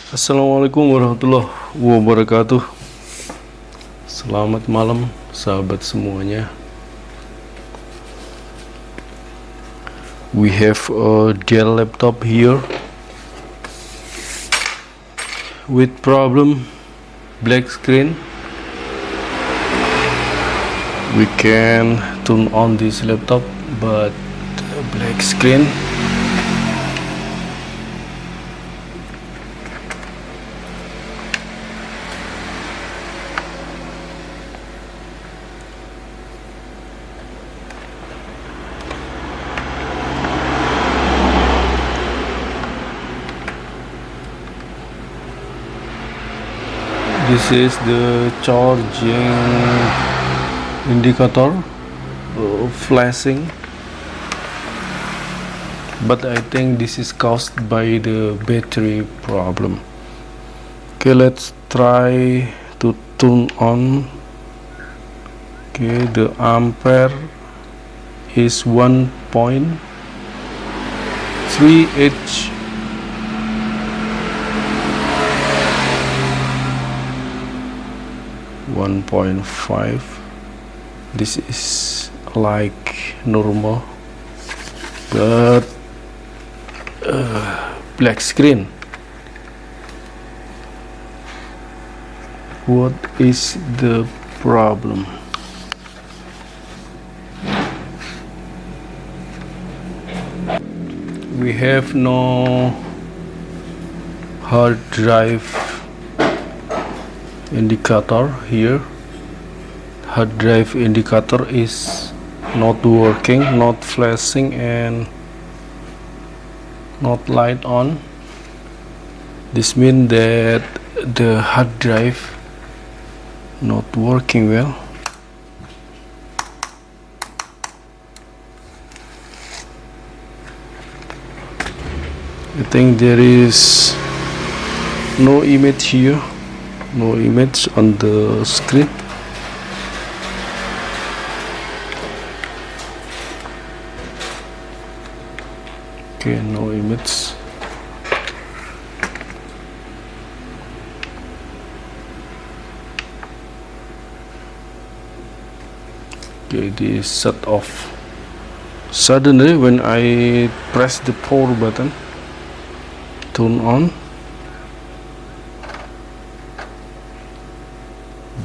Assalamualaikum warahmatullahi wabarakatuh. Selamat malam sahabat semuanya. We have a Dell laptop here with problem black screen. We can turn on this laptop but black screen. This is the charging indicator flashing, but I think this is caused by the battery problem. Okay, let's try to turn on. Okay, the ampere is 1.3H. .5. This is like normal, but black screen. What is the problem? We have no hard drive indicator here. Hard drive indicator is not working, not flashing, and not light on. This means that the hard drive not working well. I think there is no image here, no image on the screen. Okay, no image. Okay, this shut off suddenly when I press the power button. Turn on.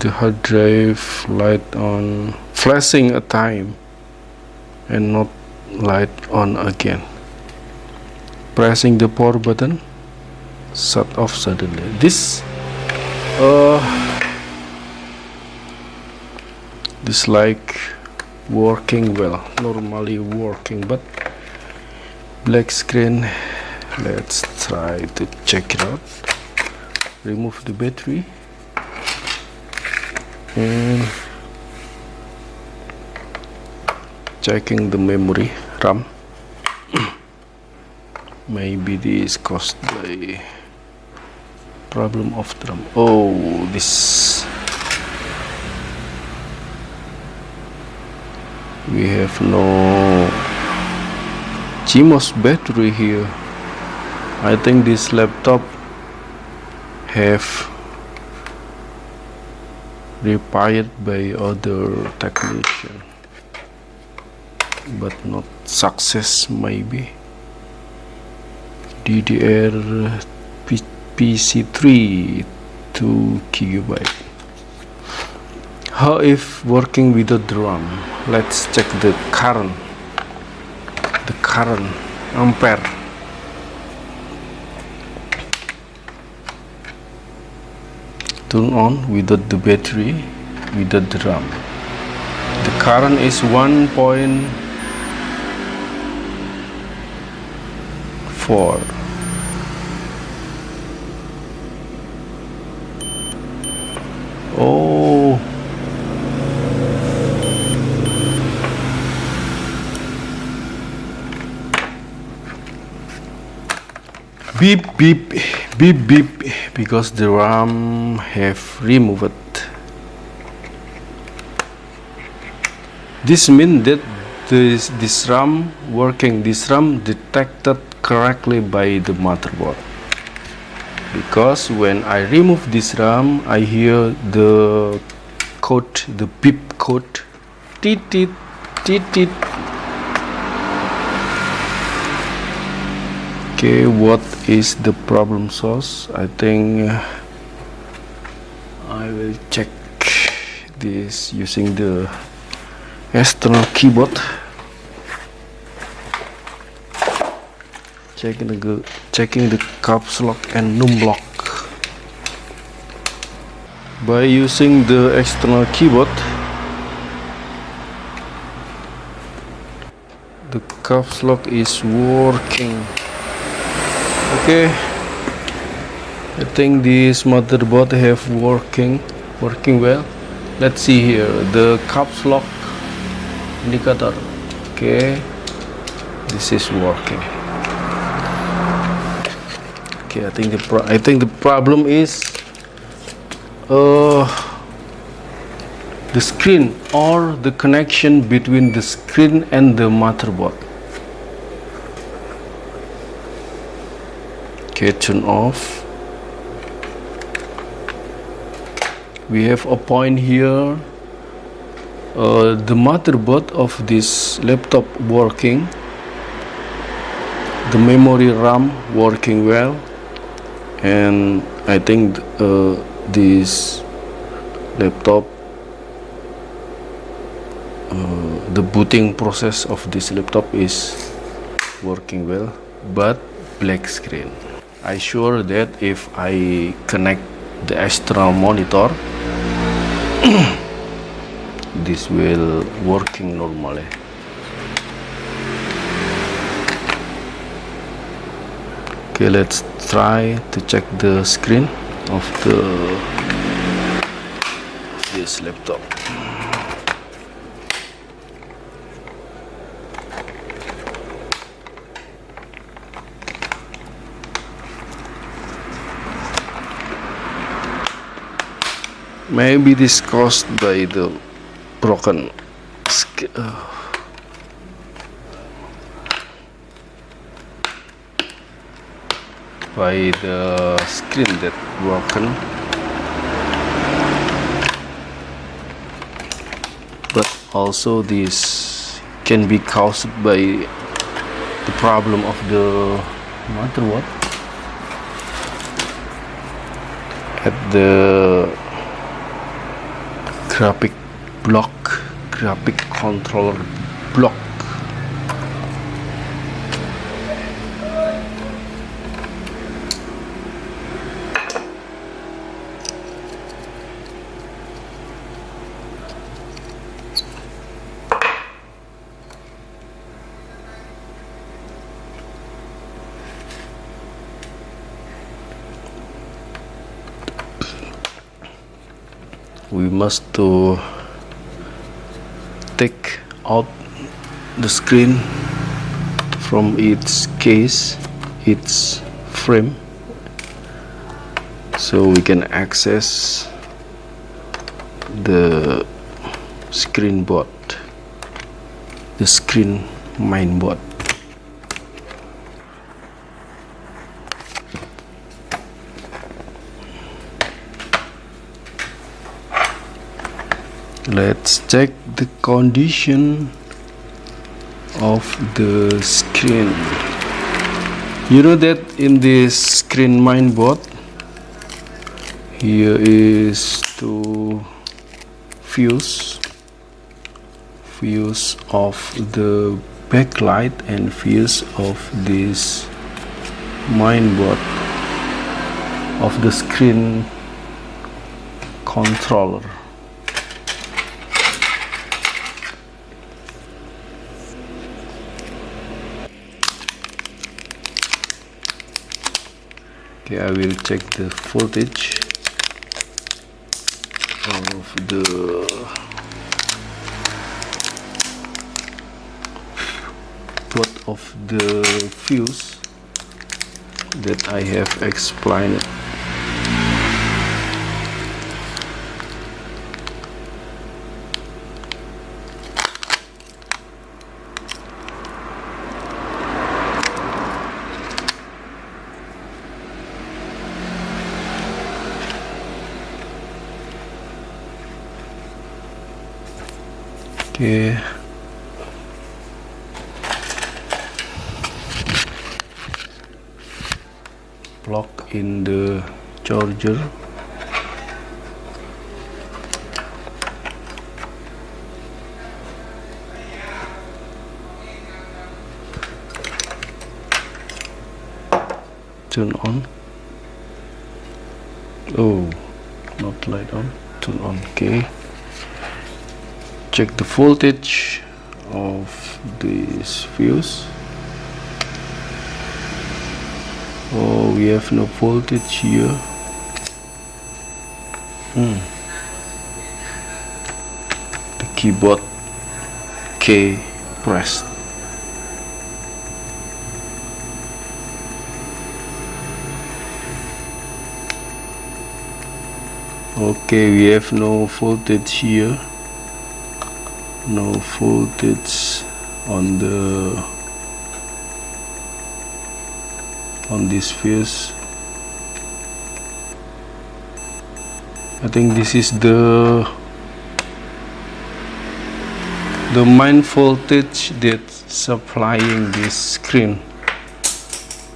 The hard drive light on, flashing a time and not light on again. Pressing the power button, shut off suddenly. This like working well, normally working, but black screen. Let's try to check it out. Remove the battery and checking the memory RAM. Maybe this caused by problem of the RAM. Oh, this we have no CMOS battery here. I think this laptop have repaired by other technician, but not success. Maybe DDR PC3 2 GB. How if working without the RAM? Let's check the current ampere. Turn on without the battery, without the RAM. The current is 1.4. Oh, beep beep beep beep, because the RAM have removed. This means that this RAM working, this RAM detected correctly by the motherboard. because when I remove this RAM, I hear the code, the beep code, tit tit tit tit. Okay, what is the problem source? I think I will check this using the external keyboard. Checking the caps lock and num lock. By using the external keyboard, the caps lock is working. Okay, I think this motherboard have working well. Let's see here the caps lock indicator. Okay, this is working. Okay, I think the problem is the screen or the connection between the screen and the motherboard. Okay, turn off. We have a point here. The motherboard of this laptop working, the memory RAM working well, and I think this laptop, the booting process of this laptop is working well, but black screen. I sure that if I connect the external monitor, this will working normally. Okay, let's try to check the screen of this laptop. Maybe this caused by the broken by the screen that broken, but also this can be caused by the problem of the motherboard at the graphic controller block. We must to take out the screen from its case, its frame, so we can access the screen board, the screen mainboard. Let's check the condition of the screen. You know that in this screen mainboard, here is two fuse of the backlight and fuse of this mainboard of the screen controller. Okay, I will check the voltage of the both of the fuse that I have explained. Okay, plug in the charger. Turn on. Oh, not light on. Turn on. Okay, check the voltage of this fuse. Oh, we have no voltage here. The keyboard K pressed. Okay, we have no voltage here. No voltage on this fuse. I think this is the main voltage that's supplying this screen.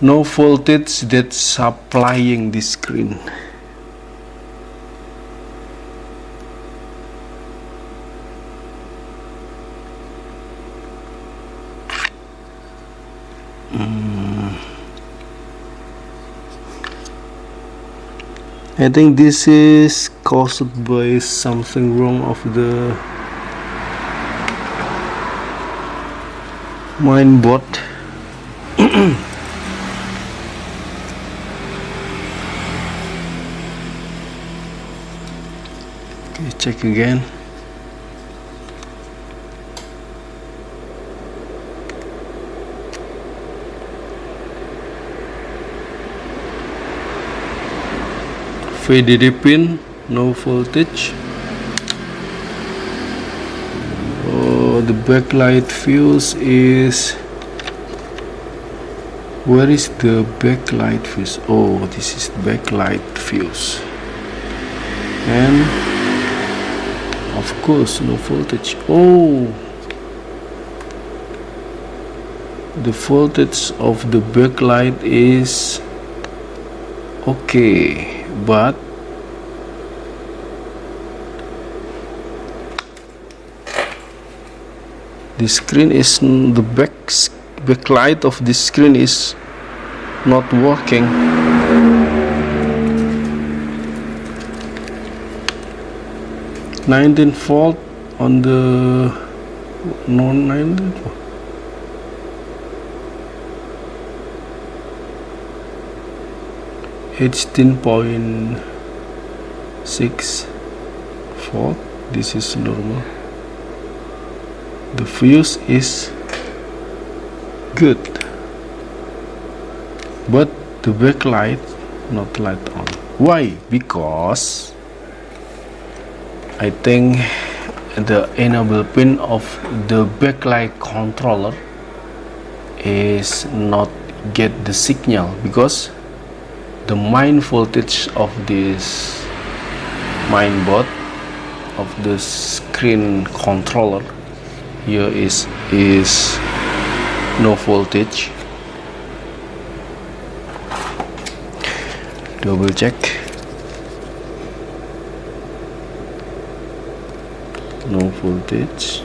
No voltage that's supplying this screen. I think this is caused by something wrong of the mainboard. Okay, check again. VDD pin, no voltage. Oh, the backlight fuse is. Where is the backlight fuse? Oh, this is backlight fuse. And of course, no voltage. Oh, the voltage of the backlight is okay. But the screen is the backlight of this screen is not working. (19 volt) on the non-19. 18.6 volt. This is normal. The fuse is good, but the backlight not light on. Why? Because I think the enable pin of the backlight controller is not get the signal, because the main voltage of this mainboard of the screen controller here is no voltage. Double check. No voltage.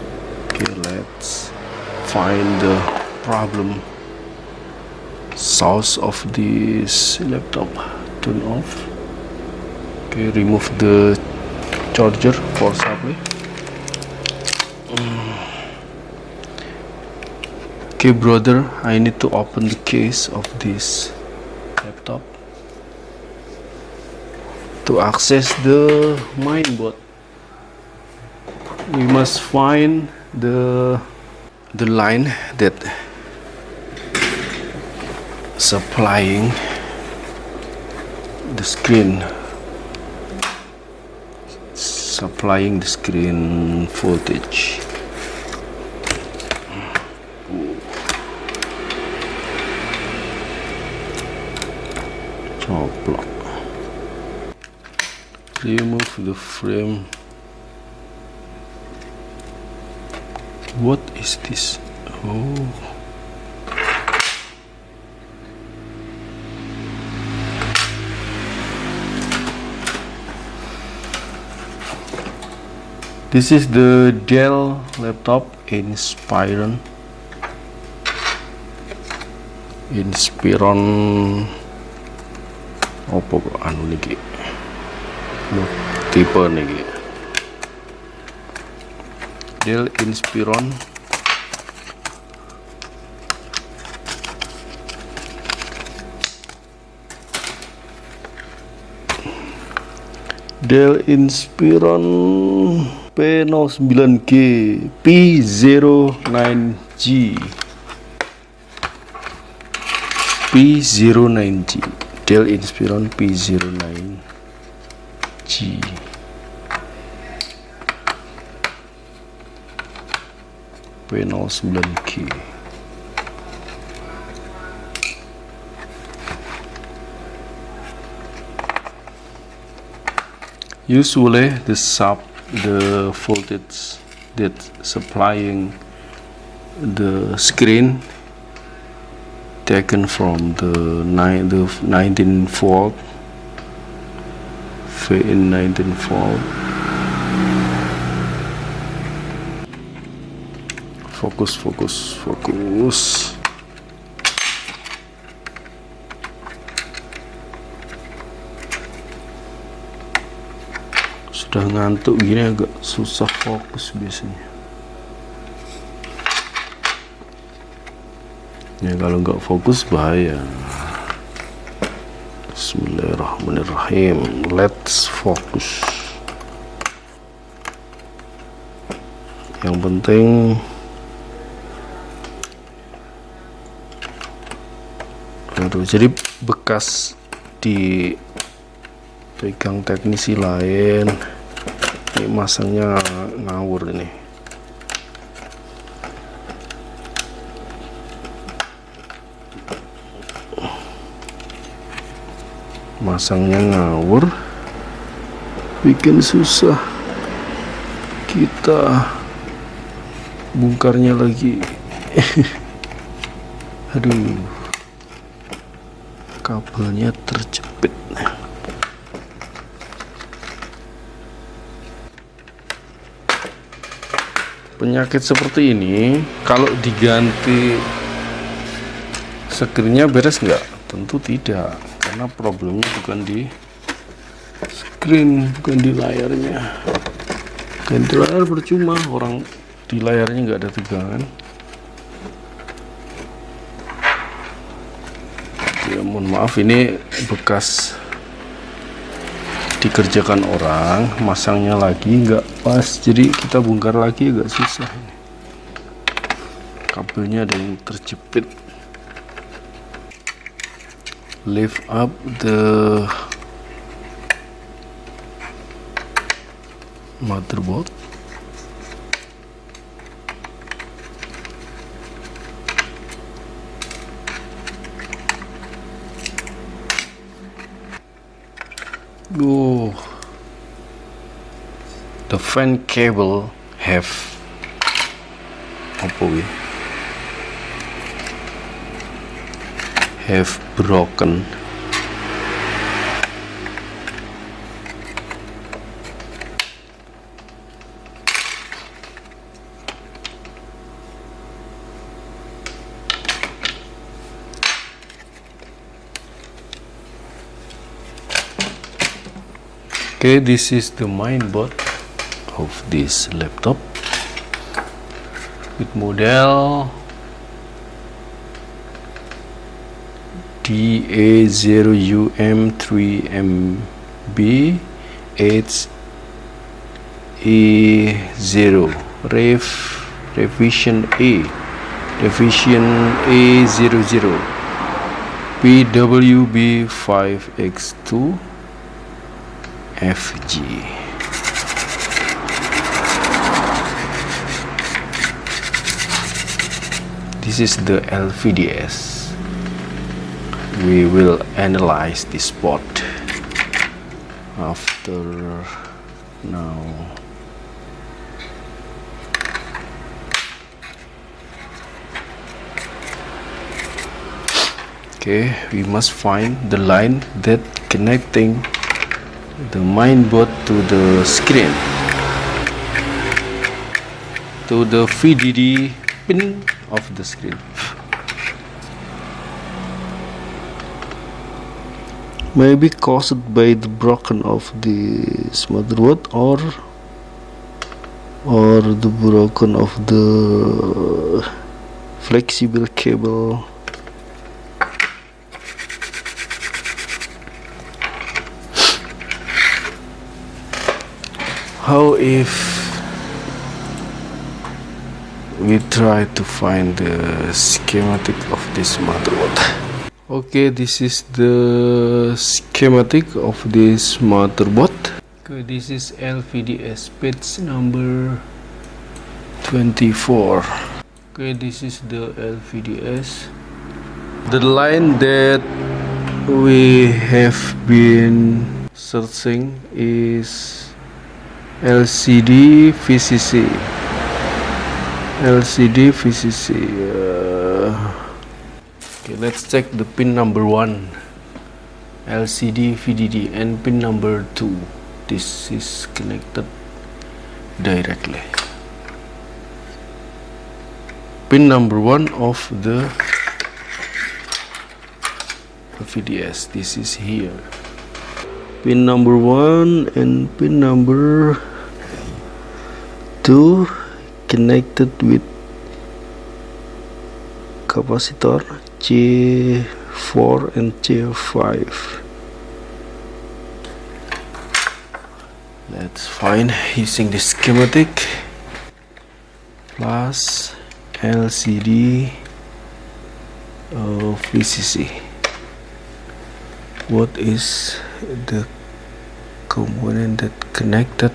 Okay, let's find the problem source of this laptop. Turn off. Okay, remove the charger for supply. Okay, brother, I need to open the case of this laptop to access the mainboard. We must find the line that supplying the screen, voltage. Block. Remove the frame. What is this? Oh, this is the Dell laptop Inspiron apa kok anu niki tipe niki Dell Inspiron P09G P09G Dell Inspiron P09G. P09G. Usually the voltage that supplying the screen taken from the 19 volt in 19 volt. Fokus. Sudah ngantuk gini agak susah fokus biasanya. Ya kalau nggak fokus bahaya. Bismillahirrahmanirrahim. Let's focus. Yang penting jadi bekas di pegang teknisi lain. Ini masangnya ngawur ini. Masangnya ngawur, bikin susah kita bongkarnya lagi. Aduh, kabelnya terjepit. Penyakit seperti ini kalau diganti screen-nya beres nggak? Tentu tidak, karena problemnya bukan di screen, bukan di layarnya. Ganti layar percuma, orang di layarnya nggak ada tegangan. Ya mohon maaf, ini bekas dikerjakan orang, masangnya lagi nggak pas, jadi kita bongkar lagi agak susah. Kabelnya ada yang terjepit. Lift up the motherboard. Oh, the fan cable have broken. Okay, this is the main board of this laptop with model DA0UM3MB HE0 revision A00 PWB5X2 FG. This is the LVDS. We will analyze this board after now. Okay, we must find the line that connecting the mainboard to the screen, to the VDD pin of the screen. Maybe caused by the broken of this motherboard or the broken of the flexible cable. How if we try to find the schematic of this motherboard? Okay, this is the schematic of this motherboard. Okay, this is LVDS page number 24. Okay, this is the LVDS. The line that we have been searching is LCD VCC. Okay, let's check the pin number 1, LCD VDD, and pin number 2. This is connected directly. Pin number 1 of the VDS, this is here. Pin number 1 and pin number 2 connected with capacitor C4 and C5. Let's find using the schematic plus LCD VCC. What is the component that connected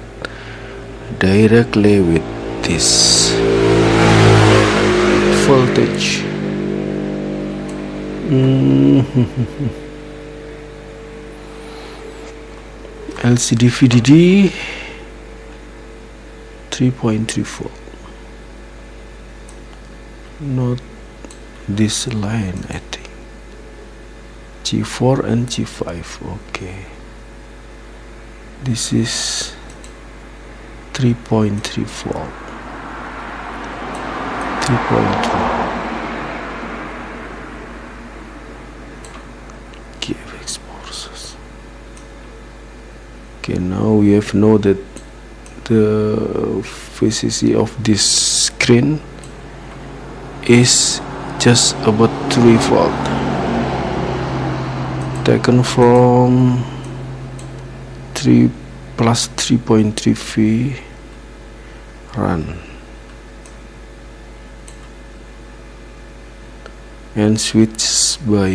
directly with this voltage? LCD VDD 3.34. Not this line, I think. G4 and G5. Okay, this is 3.34. 3.3. GFX forces. Okay, now we have know that the VCC of this screen is just about 3 volt, taken from 3 plus 3.3 V run and switched by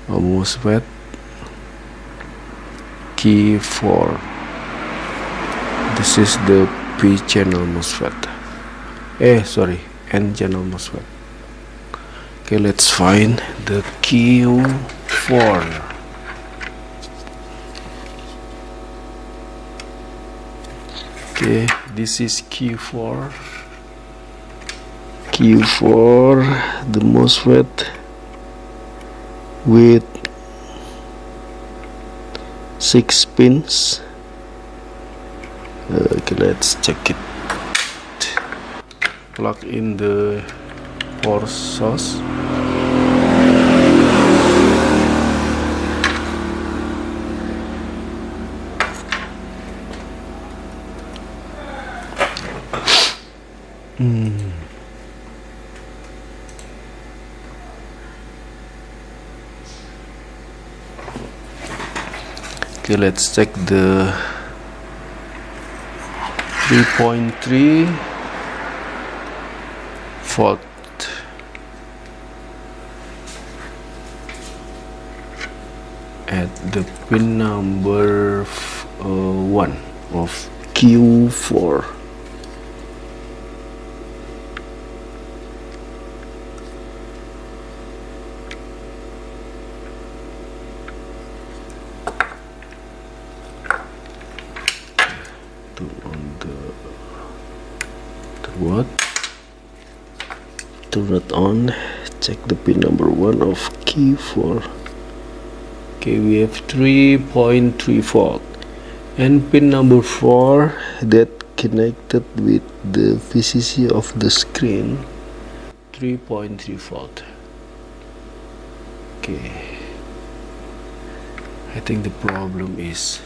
a MOSFET key 4. This is the P channel MOSFET. N channel MOSFET. Okay, let's find the Q4. Okay, this is Q4. The MOSFET with 6 pins. Okay, let's check it. Plug in the power source. Okay, let's check the 3.3 volt at the pin number 1 of Q4. Turn on the what? Turn it on. check the pin number 1 of Q4. Okay, we have 3.3 volt, and pin number 4 that connected with the VCC of the screen, 3.3 volt. Okay, I think the problem is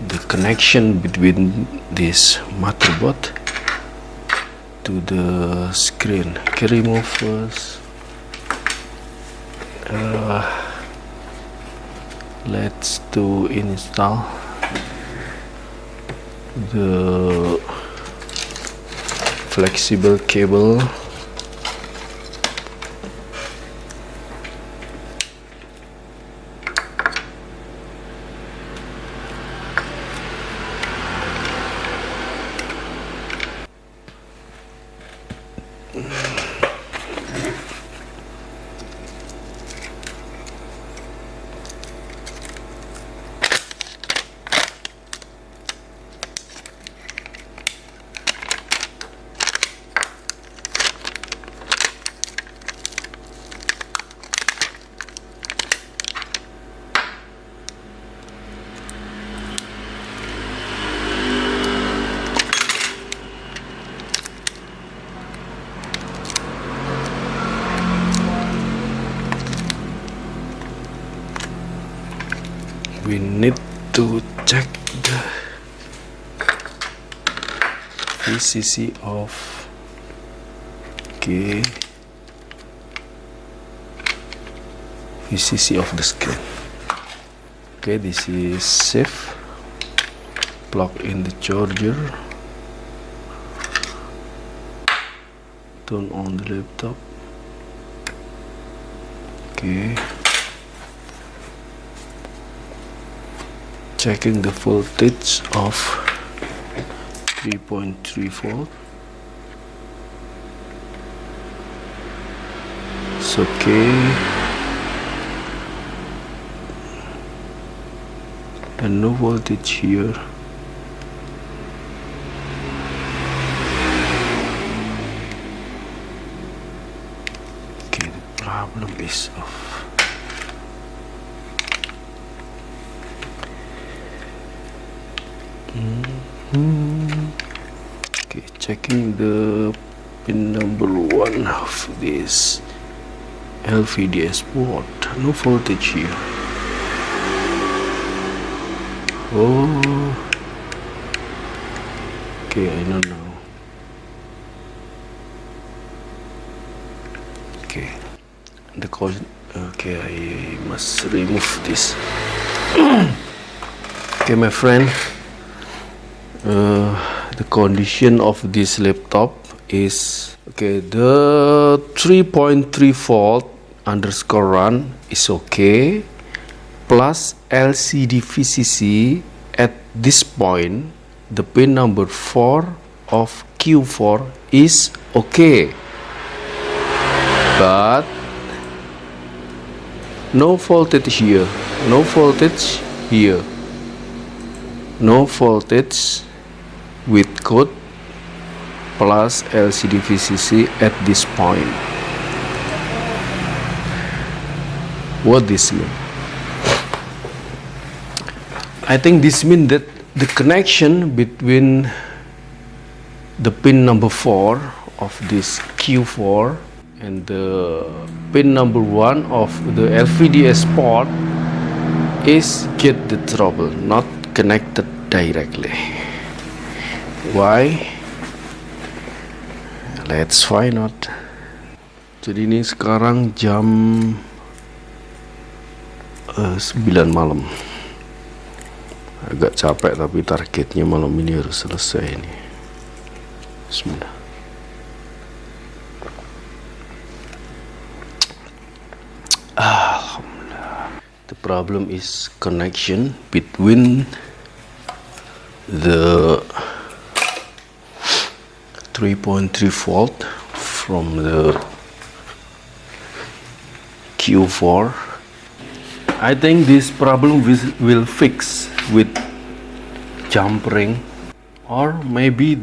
the connection between this motherboard to the screen. Okay, remove first. Let's do install the flexible cable. We need to check the VCC of VCC of the screen. Okay, this is safe. Plug in the charger. Turn on the laptop. Okay. Checking the voltage of 3.3 volt. It's okay, and no voltage here. Okay, the problem is off. Okay, checking the pin number 1 of this LVDS port. No voltage here. Oh, okay, I don't know. Okay, the cause. Okay, I must remove this. Okay, my friend. The condition of this laptop is okay. The 3.3 volt underscore run is okay, plus LCD VCC at this point, the pin number 4 of Q4 is okay, but no voltage here, no voltage here, no voltage with code plus LCD VCC at this point. What this mean? I think this means that the connection between the pin number 4 of this Q4 and the pin number 1 of the LVDS port is get the trouble, not connected directly. Why? Let's find out. Jadi ini sekarang jam 9 malam. Agak capek tapi targetnya malam ini harus selesai ini. Bismillah. Alhamdulillah. The problem is connection between the 3.3 volt from the Q4. I think this problem will fix with jump ring, or maybe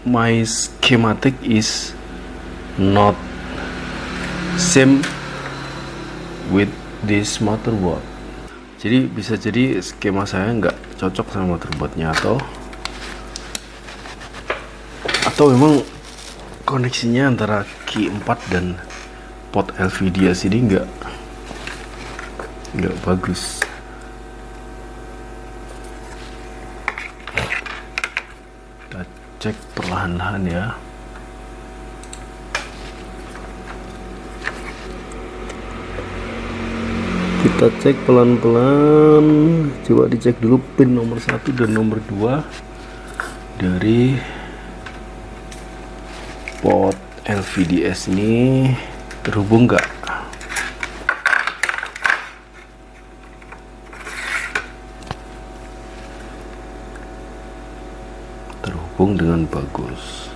my schematic is not same with this motherboard. Jadi bisa jadi skema saya nggak cocok sama motherboardnya, atau memang koneksinya antara key 4 dan port LVDS ini nggak bagus. Kita cek perlahan-lahan ya. Kita cek pelan-pelan. Coba dicek dulu pin nomor 1 dan nomor 2 dari port LVDS ini terhubung nggak? Terhubung dengan bagus.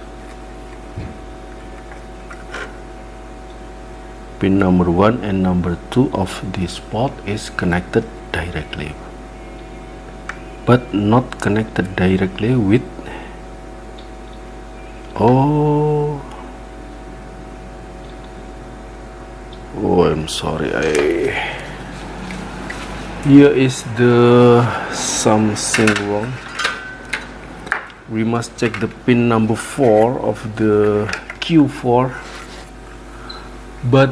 Pin number 1 and number 2 of this port is connected directly, but not connected directly with I'm sorry, here is the something wrong. We must check the pin number 4 of the Q4, but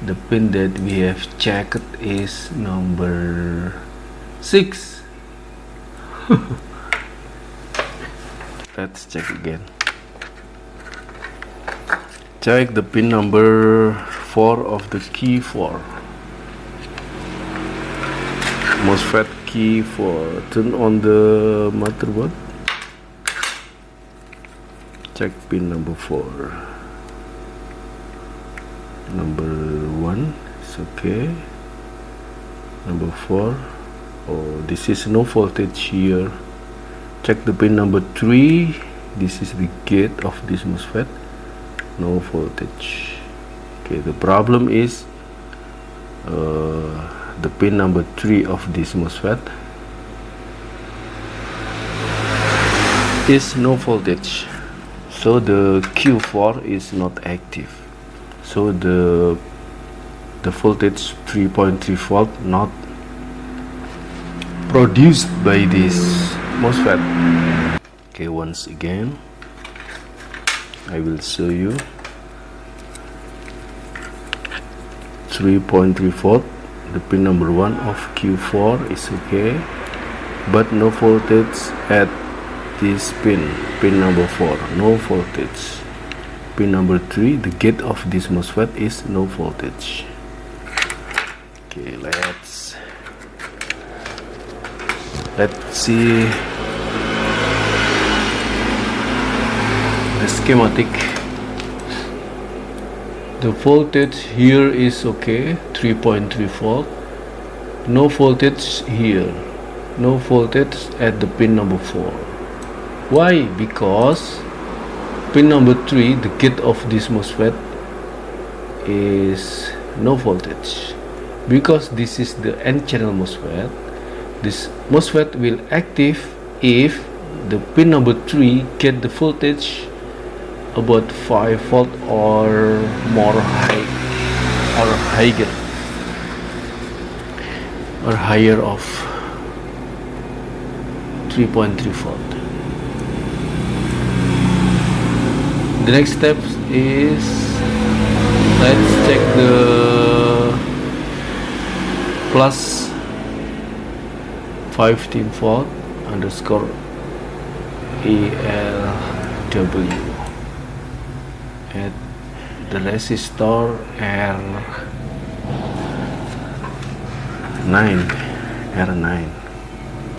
the pin that we have checked is number 6. Let's check again. Check the pin number 4 of the key 4. MOSFET key 4. Turn on the motherboard. Check pin number 4. Number 1 is okay. Number 4. Oh, this is no voltage here. Check the pin number 3. This is the gate of this MOSFET. No voltage. Okay, the problem is the pin number 3 of this MOSFET is no voltage, so the Q4 is not active, so the voltage 3.3 volt not produced by this MOSFET. Okay, once again I will show you. 3.3 volt, the pin number 1 of Q4 is okay, but no voltage at this pin number 4, no voltage. Pin number 3, the gate of this MOSFET is no voltage. Okay, let's see the schematic. The voltage here is okay, 3.3 volt. No voltage here, no voltage at the pin number 4. Why? Because pin number 3, the gate of this MOSFET, is no voltage. Because this is the N-channel MOSFET, this MOSFET will active if the pin number 3 get the voltage about 5 volt or more high, or higher of 3.3 volt. The next step is, let's check the plus 15 volt underscore ALW at the resistor R9.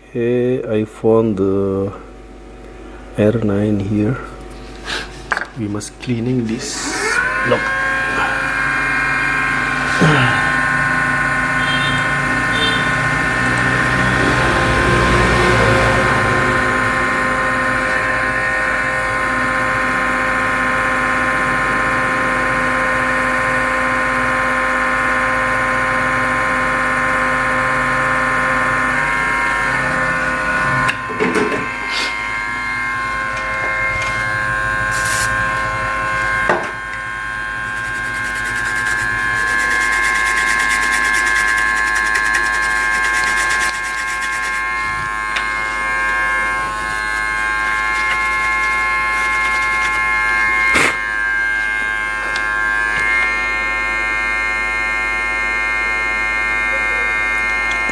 Okay, I found the R9 here. We must cleaning this block.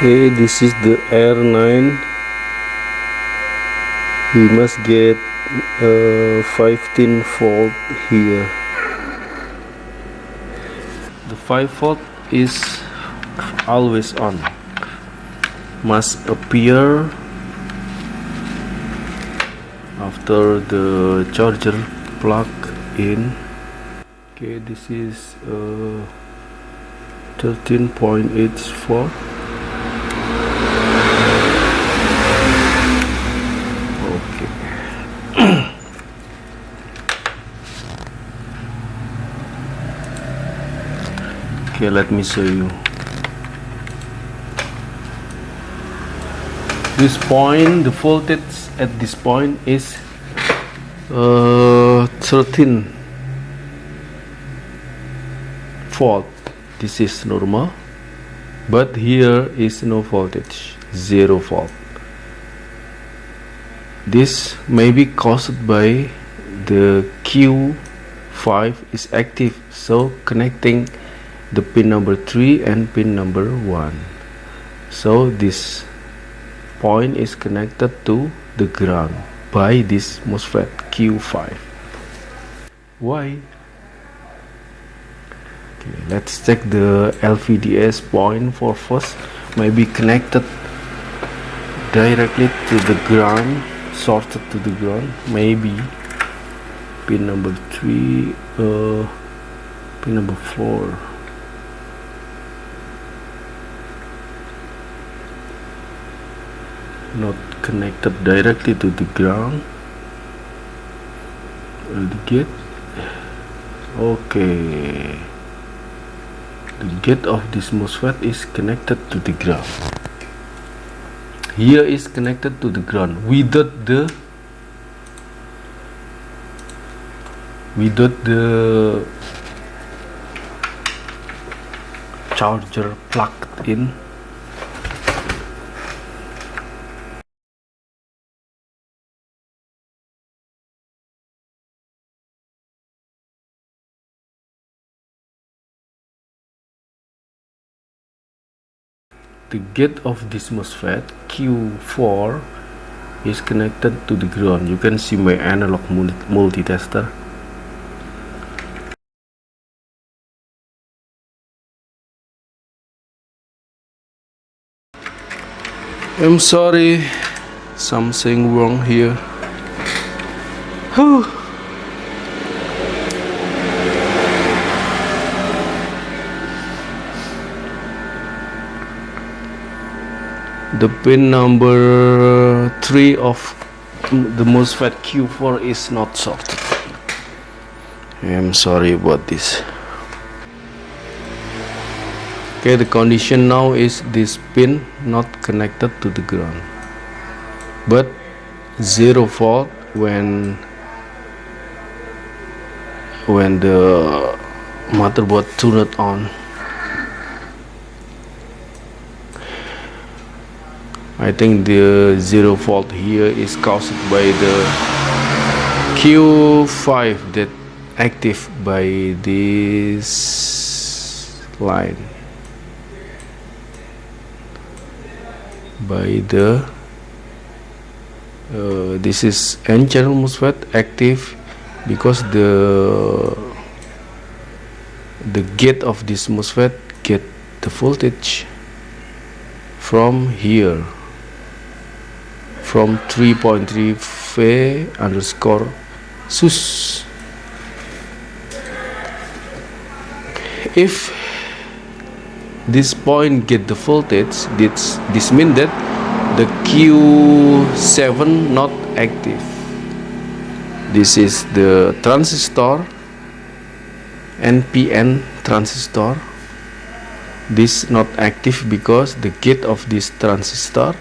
Okay, this is the R9. We must get 15 volt here. The 5 volt is always on, must appear after the charger plug in. Okay, this is 13.84. Okay, let me show you. This point, the voltage at this point is 13 volt. This is normal, but here is no voltage, 0 volt. This may be caused by the Q5 is active, so connecting the pin number 3 and pin number 1. So this point is connected to the ground by this MOSFET Q5. Why? Okay, let's check the LVDS point for first. Maybe connected directly to the ground, sorted to the ground. Maybe pin number 3, pin number 4. Not connected directly to the ground. The gate. Okay, the gate of this MOSFET is connected to the ground. Here is connected to the ground without the charger plugged in. The gate of this MOSFET Q4 is connected to the ground. You can see my analog multitester. I'm sorry, something wrong here. Whew. The pin number 3 of the MOSFET Q4 is not sorted. I'm sorry about this. Okay, the condition now is this pin not connected to the ground, but 0 volt when the motherboard turned on. I think the 0 volt here is caused by the Q5 that active by this line, by the this is N channel MOSFET active because the gate of this MOSFET get the voltage from here, from 3.3 V underscore sus. If this point get the voltage, this means that the Q7 not active. This is the transistor, NPN transistor. This not active because the gate of this transistor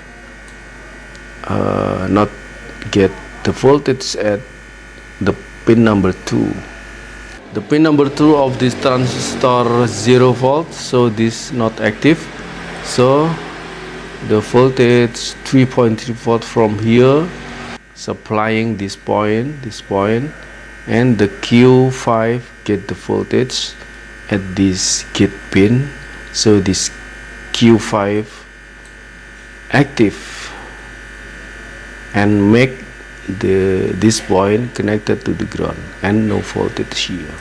not get the voltage at the pin number 2. The pin number 2 of this transistor 0 volt, so this not active. So the voltage 3.3 volt from here supplying this point, and the Q5 get the voltage at this gate pin. So this Q5 active and make this point connected to the ground and no voltage here.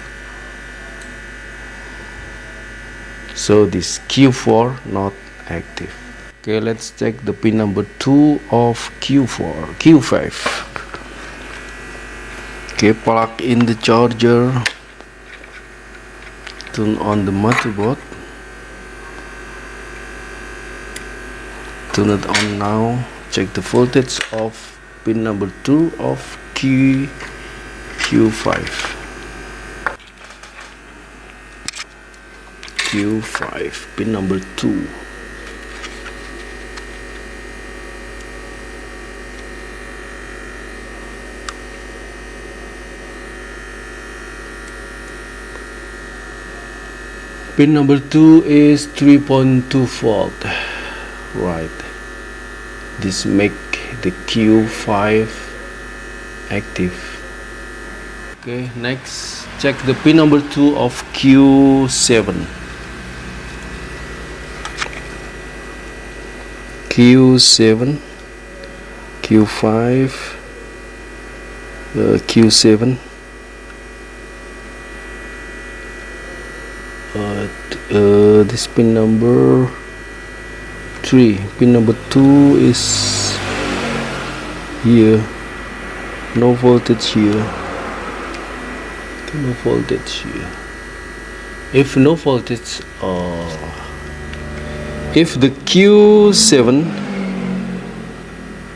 So this Q4 not active. Okay, let's check the pin number 2 of Q5. Okay, plug in the charger, turn on the motherboard, turn it on now. Check the voltage of pin number 2 of Q5. Q5 pin number 2. Pin number 2 is 3.2 volt. Right. This make the Q5 active. Okay, next check the pin number 2 of Q7. Q7, Q5, Q7. This pin number 3. Pin number 2 is here. No voltage here. No voltage here. If no voltage, if the Q7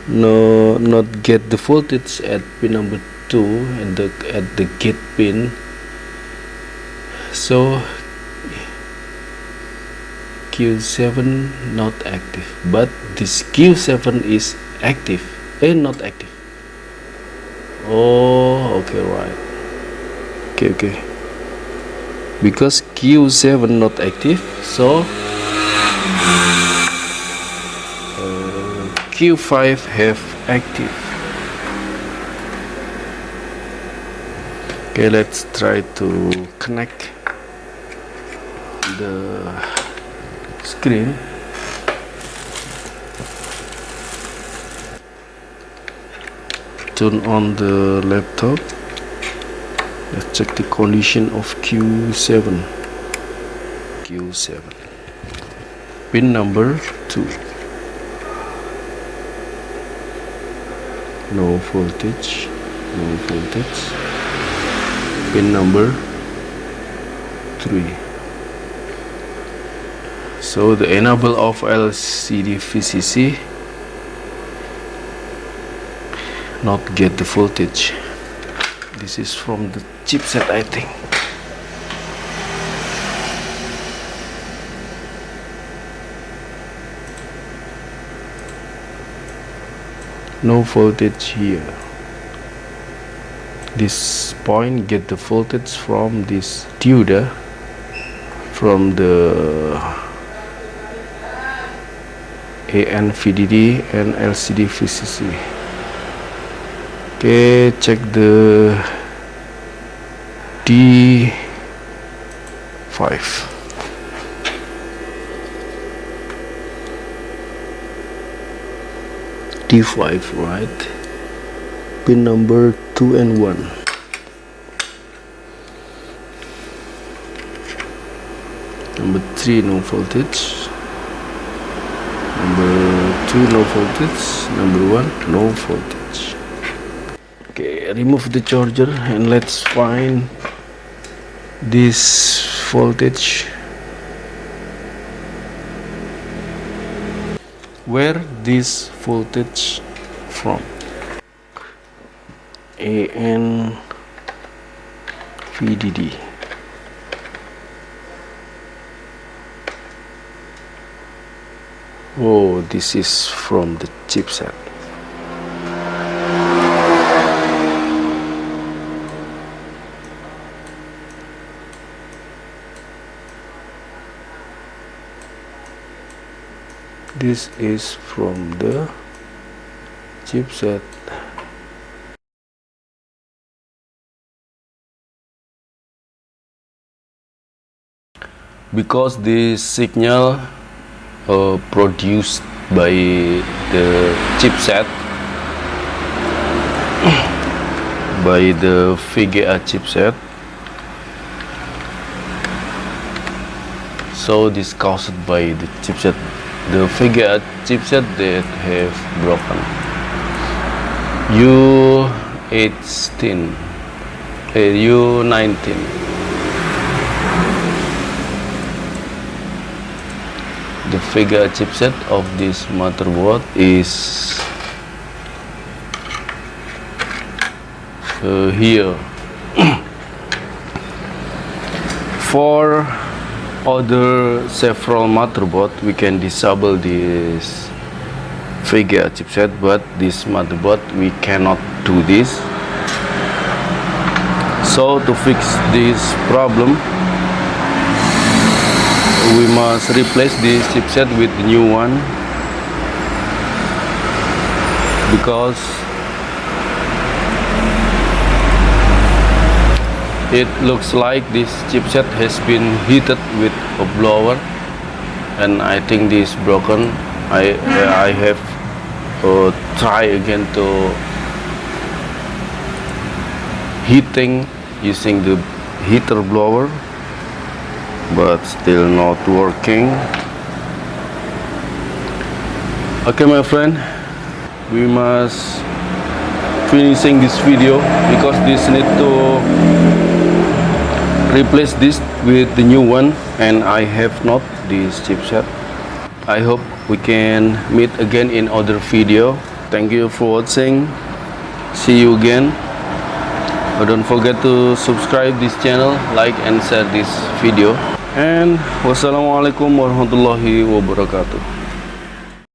not get the voltage at pin number 2 and at the gate pin, so Q7 not active, but this Q7 is active not active. Oh, okay, right. Okay, because Q7 not active, so Q5 have active. Okay, let's try to connect the screen. Turn on the laptop. Let's check the condition of Q7. Pin number 2. No voltage. Pin number 3. So the enable of LCD VCC not get the voltage. This is from the chipset, I think. No voltage here. This point get the voltage from this diode, from the AN VDD and LCD VCC. Okay, check the D5. D5, right? Pin number 2 and 1. Number 3, no voltage. Number 2, no voltage. Number 1, no voltage. Okay, remove the charger and let's find this voltage. Where this voltage from? AN VDD. Oh, this is from the chipset. This is from the chipset. Because the signal produced by the chipset, by the VGA chipset. So this caused by the chipset, the VGA chipset that have broken. U18, U19. The VGA chipset of this motherboard is here. For other several motherboard, we can disable this VGA chipset, but this motherboard we cannot do this. So to fix this problem, we must replace this chipset with the new one, because it looks like this chipset has been heated with a blower, and I think this is broken. I have try again to heating using the heater blower, but still not working. Okay, my friend, we must finishing this video because this need to replace this with the new one, and I have not this chipset. I hope we can meet again in other video. Thank you for watching. See you again. Don't forget to subscribe this channel, like and share this video. And wassalamualaikum warahmatullahi wabarakatuh.